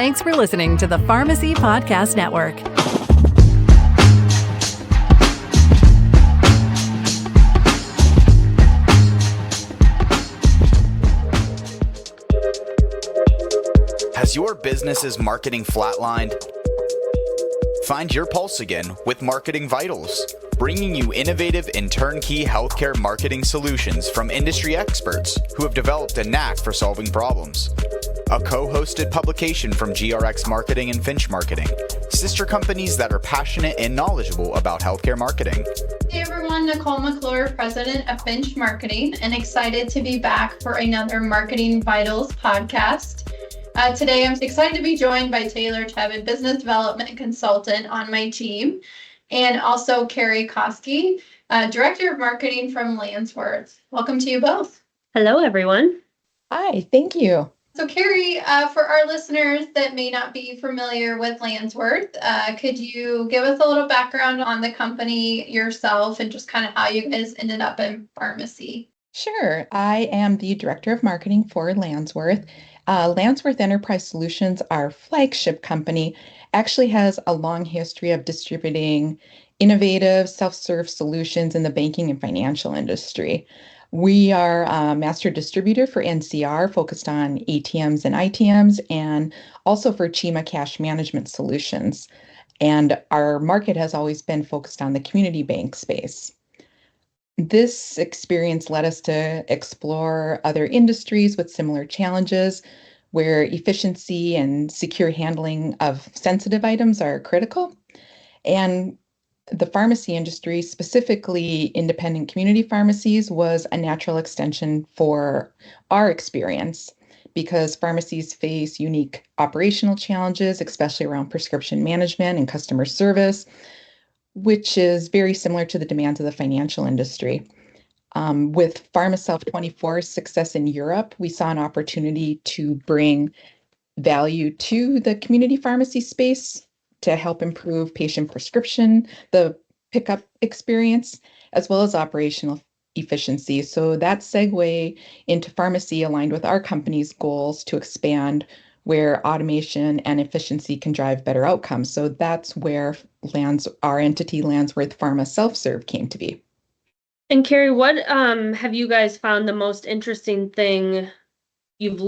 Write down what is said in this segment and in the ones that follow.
Thanks for listening to the Pharmacy Podcast Network. Has your business's marketing flatlined? Find your pulse again with Marketing Vitals, bringing you innovative and turnkey healthcare marketing solutions from industry experts who have developed a knack for solving problems. A co-hosted publication from GRX Marketing and Finch Marketing, sister companies that are passionate and knowledgeable about healthcare marketing. Hey everyone, Nicole McClure, president of Finch Marketing, and excited to be back for another Marketing Vitals podcast. Today, I'm excited to be joined by Taylor Tevin, business development consultant on my team, and also Carrie Koski, director of marketing from Lansworth. Welcome to you both. Hello, everyone. Hi, thank you. So Carrie, for our listeners that may not be familiar with Lansworth, could you give us a little background on the company yourself and just kind of how you guys ended up in pharmacy? Sure. I am the director of marketing for Lansworth. Lansworth Enterprise Solutions, our flagship company, actually has a long history of distributing innovative self-serve solutions in the banking and financial industry. We are a master distributor for NCR, focused on ATMs and ITMs, and also for CHIMA cash management solutions. And our market has always been focused on the community bank space. This experience led us to explore other industries with similar challenges where efficiency and secure handling of sensitive items are critical. And the pharmacy industry, specifically independent community pharmacies, was a natural extension for our experience because pharmacies face unique operational challenges, especially around prescription management and customer service, which is very similar to the demands of the financial industry. With PharmaSelf24's success in Europe, we saw an opportunity to bring value to the community pharmacy space to help improve patient prescription, the pickup experience, as well as operational efficiency. So that segue into pharmacy aligned with our company's goals to expand where automation and efficiency can drive better outcomes. So that's where our entity, Lansworth Pharma Self-Serve, came to be. And Carrie, what have you guys found the most interesting thing you've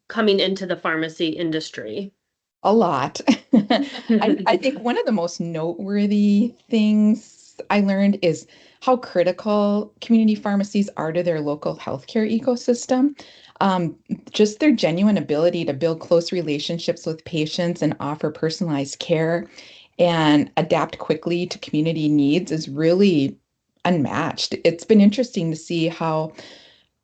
coming into the pharmacy industry? A lot. I think one of the most noteworthy things I learned is how critical community pharmacies are to their local healthcare ecosystem. Just their genuine ability to build close relationships with patients and offer personalized care and adapt quickly to community needs is really unmatched. It's been interesting to see how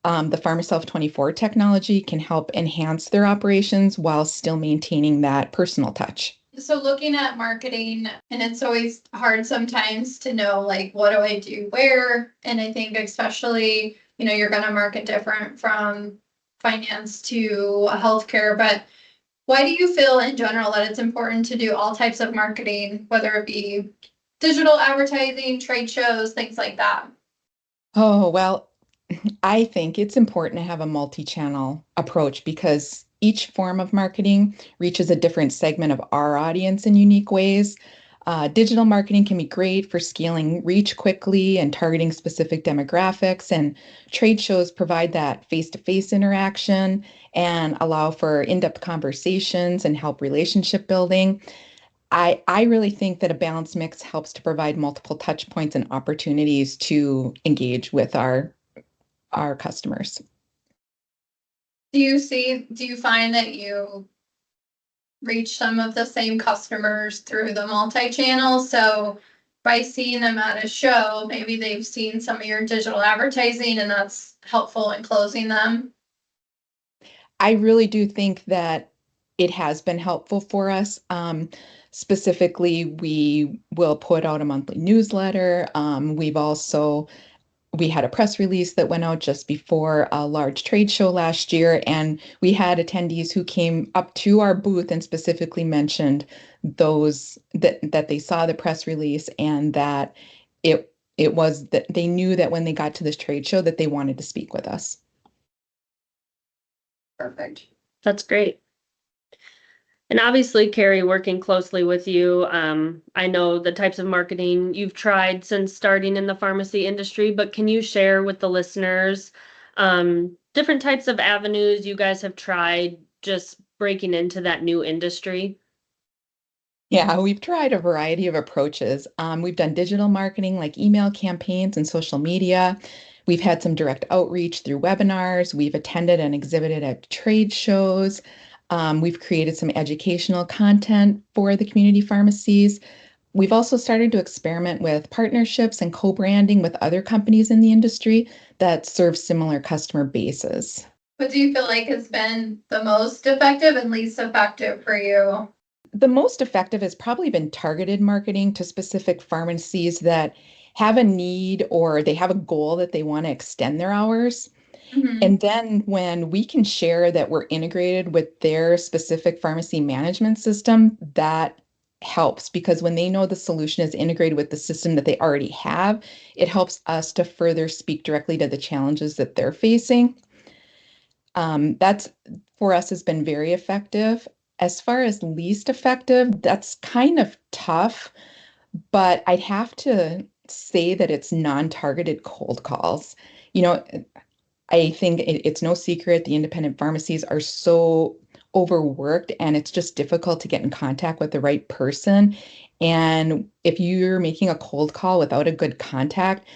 the PharmaSelf24 technology can help enhance their operations while still maintaining that personal touch. So looking at marketing, and it's always hard sometimes to know, like, what do I do where? And I think especially, you're going to market different from finance to healthcare, but why do you feel in general that it's important to do all types of marketing, whether it be digital advertising, trade shows, things like that? Oh, well, I think it's important to have a multi-channel approach because each form of marketing reaches a different segment of our audience in unique ways. Digital marketing can be great for scaling reach quickly and targeting specific demographics, and trade shows provide that face-to-face interaction and allow for in-depth conversations and help relationship building. I really think that a balanced mix helps to provide multiple touch points and opportunities to engage with our customers. Do you find that you reach some of the same customers through the multi-channel? So by seeing them at a show, maybe they've seen some of your digital advertising and that's helpful in closing them. I really do think that it has been helpful for us. Specifically, we will put out a monthly newsletter. We had a press release that went out just before a large trade show last year, and we had attendees who came up to our booth and specifically mentioned that they saw the press release and that it was that they knew that when they got to this trade show that they wanted to speak with us. Perfect. That's great. And obviously, Carrie, working closely with you, I know the types of marketing you've tried since starting in the pharmacy industry, but can you share with the listeners different types of avenues you guys have tried just breaking into that new industry? Yeah, we've tried a variety of approaches. We've done digital marketing like email campaigns and social media. We've had some direct outreach through webinars. We've attended and exhibited at trade shows. We've created some educational content for the community pharmacies. We've also started to experiment with partnerships and co-branding with other companies in the industry that serve similar customer bases. What do you feel like has been the most effective and least effective for you? The most effective has probably been targeted marketing to specific pharmacies that have a need or they have a goal that they want to extend their hours. Mhm. And then when we can share that we're integrated with their specific pharmacy management system, that helps because when they know the solution is integrated with the system that they already have, it helps us to further speak directly to the challenges that they're facing. That's for us has been very effective. As far as least effective, that's kind of tough, but I'd have to say that it's non-targeted cold calls. You know, I think it's no secret the independent pharmacies are so overworked and it's just difficult to get in contact with the right person. And if you're making a cold call without a good contact,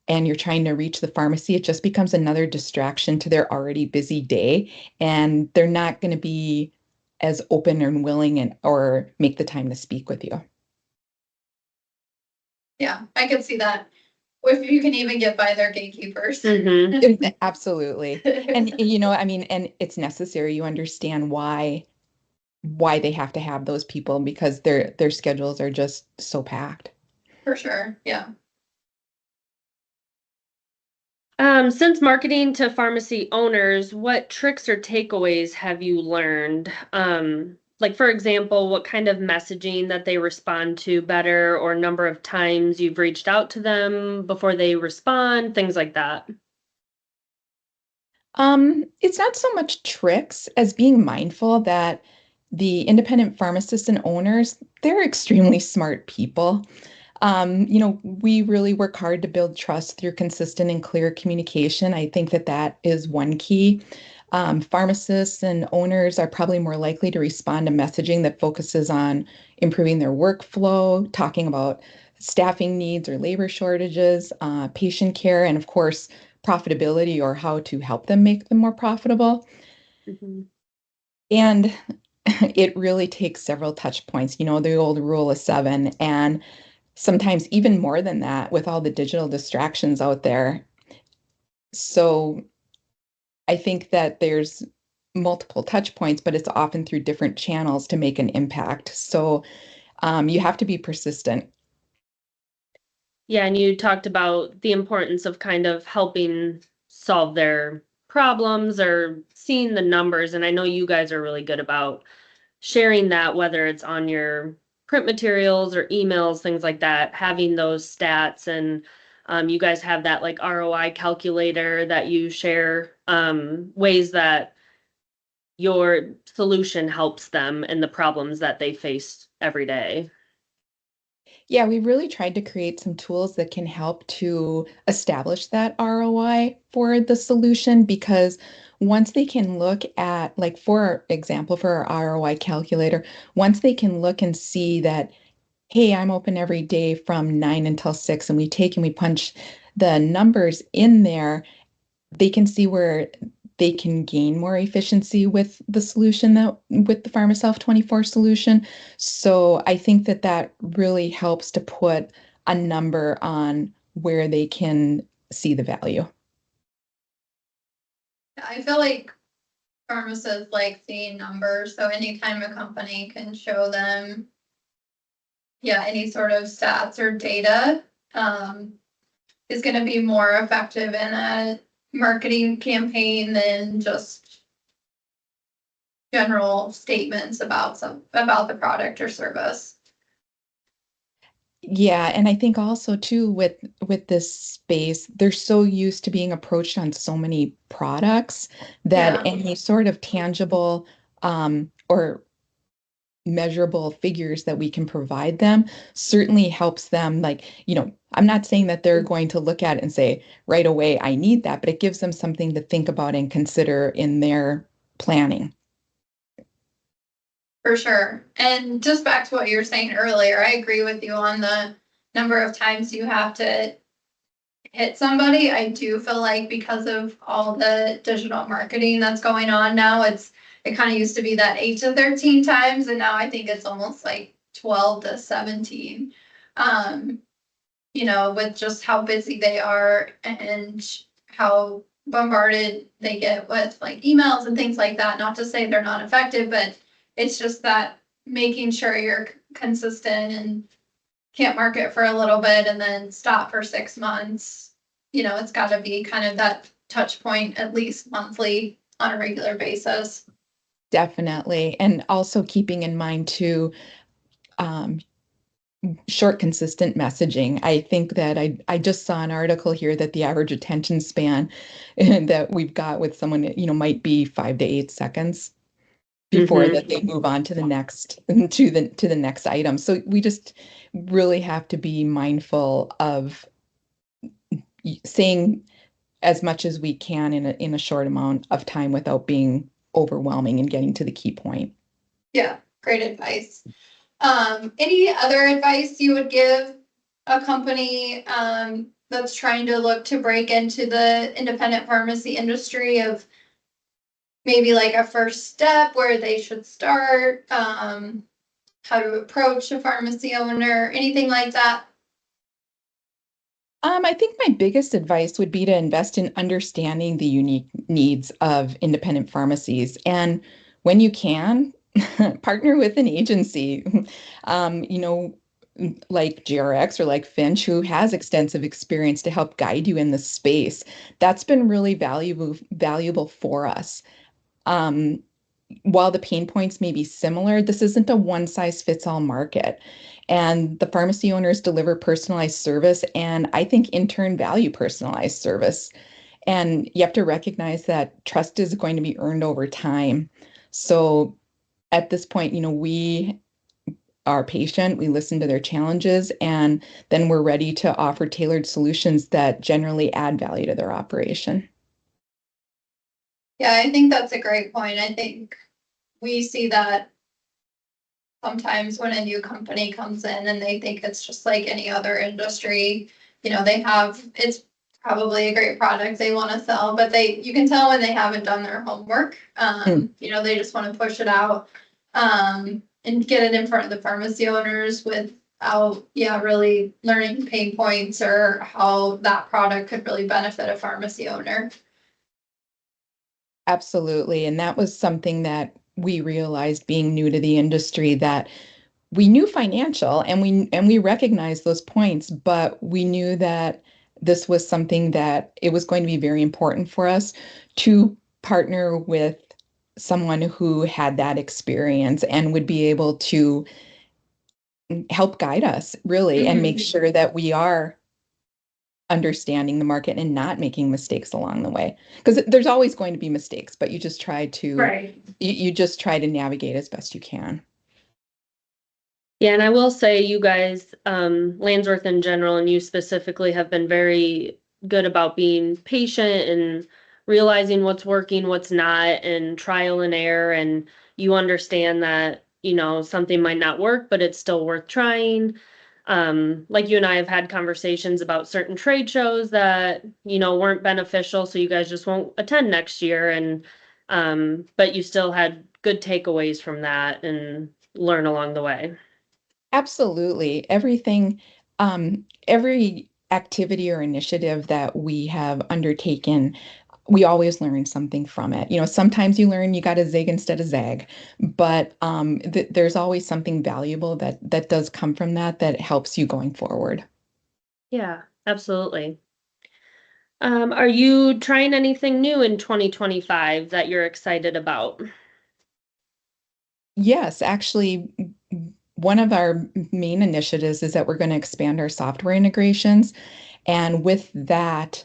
and you're trying to reach the pharmacy, it just becomes another distraction to their already busy day. And they're not going to be as open and willing and or make the time to speak with you. Yeah, I could see that. If you can even get by their gatekeepers. Absolutely. And I mean, and it's necessary. You understand why they have to have those people because their schedules are just so packed. For sure. Yeah. Since marketing to pharmacy owners, what tricks or takeaways have you learned? Like for example, what kind of messaging that they respond to better or number of times you've reached out to them before they respond, things like that. It's not so much tricks as being mindful that the independent pharmacists and owners, they're extremely smart people. We really work hard to build trust through consistent and clear communication. I think that that is one key. Pharmacists and owners are probably more likely to respond to messaging that focuses on improving their workflow, talking about staffing needs or labor shortages, patient care, and of course, profitability or how to help them make them more profitable. Mhm. And it really takes several touch points, the old rule of seven. And sometimes even more than that with all the digital distractions out there. So I think that there's multiple touch points, but it's often through different channels to make an impact. So you have to be persistent. Yeah, and you talked about the importance of kind of helping solve their problems or seeing the numbers. And I know you guys are really good about sharing that, whether it's on your print materials or emails, things like that, having those stats and you guys have that like ROI calculator that you share, ways that your solution helps them and the problems that they face every day. Yeah, we really tried to create some tools that can help to establish that ROI for the solution because once they can look at, like, for example, for our ROI calculator, once they can look and see that, hey, I'm open every day from 9 until 6, and we take and we punch the numbers in there, they can see where they can gain more efficiency with the solution that with the PharmaSelf 24 solution. So I think that that really helps to put a number on where they can see the value. I feel like pharmacists like seeing numbers. So anytime a company can show them, yeah, any sort of stats or data, is going to be more effective in a marketing campaign than just general statements about the product or service. Yeah, and I think also too with this space, they're so used to being approached on so many products that Yeah. any sort of tangible or measurable figures that we can provide them certainly helps them. Like, I'm not saying that they're going to look at it and say right away, I need that, but it gives them something to think about and consider in their planning. For sure. And just back to what you were saying earlier, I agree with you on the number of times you have to hit somebody. I do feel like because of all the digital marketing that's going on now, it kind of used to be that 8 to 13 times, and now I think it's almost like 12 to 17. With just how busy they are and how bombarded they get with like emails and things like that. Not to say they're not effective, but it's just that making sure you're consistent and can't market for a little bit and then stop for 6 months. It's got to be kind of that touch point at least monthly on a regular basis. Definitely. And also keeping in mind too, short, consistent messaging. I think that I just saw an article here that the average attention span that we've got with someone, might be 5 to 8 seconds before that they move on to the next item. So we just really have to be mindful of saying as much as we can in a short amount of time without being overwhelming and getting to the key point. Yeah, great advice. Any other advice you would give a company that's trying to look to break into the independent pharmacy industry, of maybe like a first step where they should start, how to approach a pharmacy owner, anything like that? I think my biggest advice would be to invest in understanding the unique needs of independent pharmacies. And when you can, partner with an agency, like GRX or like Finch, who has extensive experience to help guide you in the space. That's been really valuable for us. While the pain points may be similar, this isn't a one-size-fits-all market. And the pharmacy owners deliver personalized service, and I think in turn value personalized service. And you have to recognize that trust is going to be earned over time. So at this point, we are patient, we listen to their challenges, and then we're ready to offer tailored solutions that generally add value to their operation. Yeah, I think that's a great point. I think we see that sometimes when a new company comes in and they think it's just like any other industry, it's probably a great product they want to sell, but you can tell when they haven't done their homework. They just want to push it out and get it in front of the pharmacy owners without, really learning pain points or how that product could really benefit a pharmacy owner. Absolutely. And that was something that we realized being new to the industry, that we knew financial and we recognized those points, but we knew that this was something that it was going to be very important for us to partner with someone who had that experience and would be able to help guide us really and make sure that we are understanding the market and not making mistakes along the way, because there's always going to be mistakes, but you just try to Right. you just try to navigate as best you can. Yeah, and I will say you guys, Lansworth in general, and you specifically have been very good about being patient and realizing what's working, what's not, and trial and error. And you understand that, something might not work, but it's still worth trying. Like you and I have had conversations about certain trade shows that, weren't beneficial, so you guys just won't attend next year. And, but you still had good takeaways from that and learn along the way. Absolutely. Every activity or initiative that we have undertaken, we always learn something from it. Sometimes you learn you got to zig instead of zag, but there's always something valuable that does come from that helps you going forward. Yeah, absolutely. Are you trying anything new in 2025 that you're excited about? Yes, actually, one of our main initiatives is that we're going to expand our software integrations. And with that,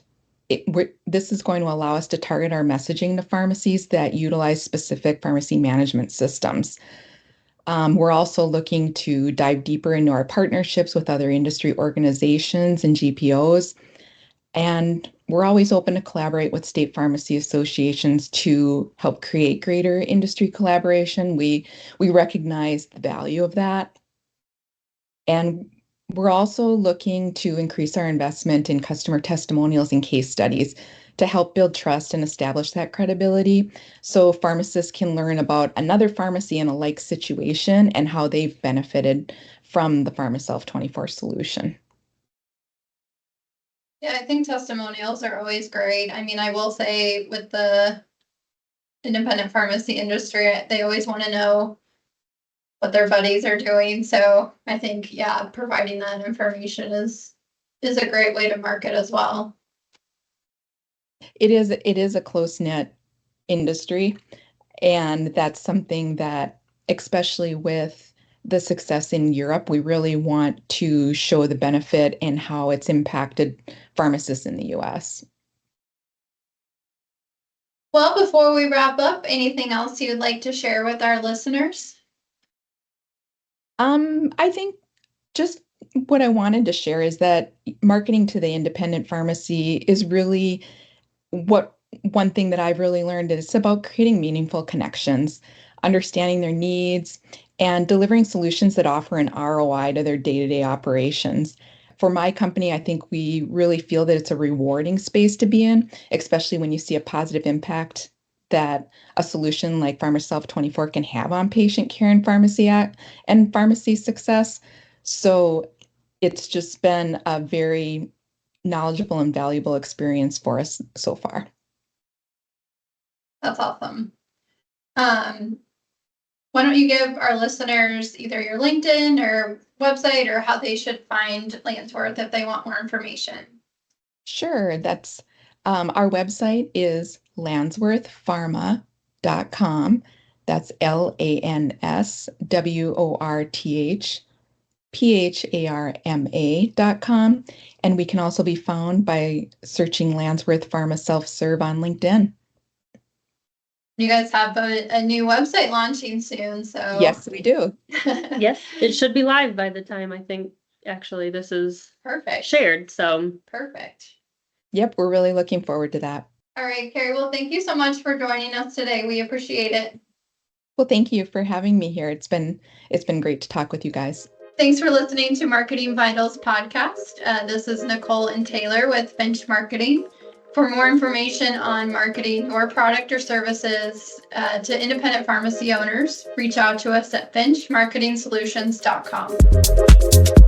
this is going to allow us to target our messaging to pharmacies that utilize specific pharmacy management systems. We're also looking to dive deeper into our partnerships with other industry organizations and GPOs. And we're always open to collaborate with state pharmacy associations to help create greater industry collaboration. We recognize the value of that. And we're also looking to increase our investment in customer testimonials and case studies to help build trust and establish that credibility so pharmacists can learn about another pharmacy in a like situation and how they've benefited from the PharmaSelf 24 solution. Yeah, I think testimonials are always great. I mean, I will say with the independent pharmacy industry, they always want to know what their buddies are doing. So I think, yeah, providing that information is a great way to market as well. It is a close-knit industry, and that's something that, especially with the success in Europe, we really want to show the benefit and how it's impacted pharmacists in the US. Well, before we wrap up, anything else you'd like to share with our listeners? I think just what I wanted to share is that marketing to the independent pharmacy is really one thing that I've really learned is it's about creating meaningful connections, understanding their needs, and delivering solutions that offer an ROI to their day-to-day operations. For my company, I think we really feel that it's a rewarding space to be in, especially when you see a positive impact that a solution like PharmaSelf 24 can have on patient care and pharmacy success. So it's just been a very knowledgeable and valuable experience for us so far. That's awesome. Why don't you give our listeners either your LinkedIn or website or how they should find Lansworth if they want more information? Sure. That's our website is lansworthpharma.com. That's LANSWORTHPHARMA.com. And we can also be found by searching Lansworth Pharma Self-Serve on LinkedIn. You guys have a new website launching soon, so. Yes, we do. Yes, it should be live by the time I think actually this is Perfect. shared. So Perfect. Yep, we're really looking forward to that. All right, Carrie. Well, thank you so much for joining us today. We appreciate it. Well, thank you for having me here. It's been great to talk with you guys. Thanks for listening to Marketing Vitals podcast. This is Nicole and Taylor with Finch Marketing. For more information on marketing your product or services to independent pharmacy owners, reach out to us at finchmarketingsolutions.com.